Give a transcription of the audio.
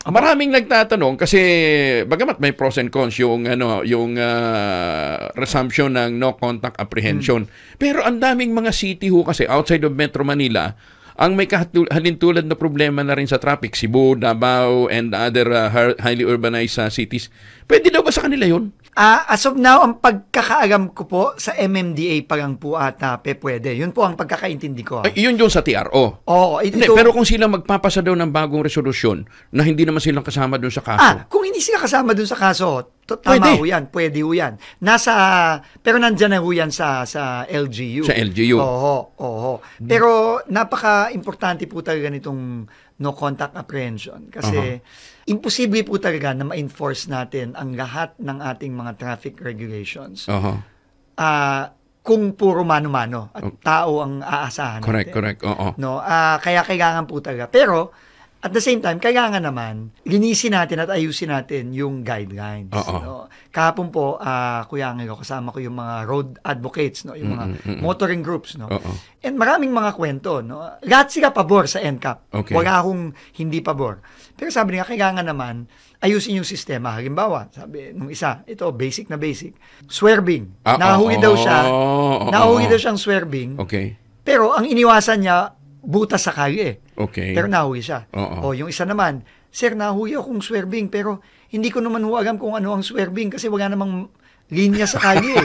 Maraming nagtatanong kasi bagamat may pros and cons yung resumption ng no contact apprehension. Pero ang daming mga city ho kasi outside of Metro Manila ang may halintulad na problema na rin sa traffic, Cebu, Davao, and other highly urbanized cities. Pwede daw ba sa kanila yun? As of now, ang pagkakaalam ko po sa MMDA pa lang po ata, pwede. Yun po ang pagkakaintindi ko. Yun yung sa TRO. Oo. Pero kung sila magpapasa daw ng bagong resolusyon na hindi naman silang kasama doon sa kaso. Kung hindi sila kasama doon sa kaso, tama ho yan. Pwede ho yan. Pero nandyan na ho yan sa LGU. Sa LGU. Oo. Pero napaka-importante po talaga nitong no contact apprehension. Kasi imposible po talaga na ma-enforce natin ang lahat ng ating mga traffic regulations. Kung puro mano-mano at tao ang aasahan natin. Correct. No, kaya kailangan po talaga. Pero at the same time, kailangan naman linisin natin at ayusin natin yung guidelines. No? Kahapon po, Kuya Angelo, kasama ko yung mga road advocates, no? Yung mga motoring groups. No? And maraming mga kwento. No? Lahat sila pabor sa NCAP. Okay. Wala akong hindi pabor. Pero sabi nila, kailangan naman ayusin yung sistema. Halimbawa, sabi nung isa, ito, basic na basic. Swerving. Nahuli daw siya. Nahuli daw siyang swerving. Okay. Pero ang iniwasan niya, butas sa kalye. Okay. Pero nahuli siya. Yung isa naman, sir, nahuli akong swerving, pero hindi ko naman alam kung ano ang swerving kasi wala namang linya sa kalye.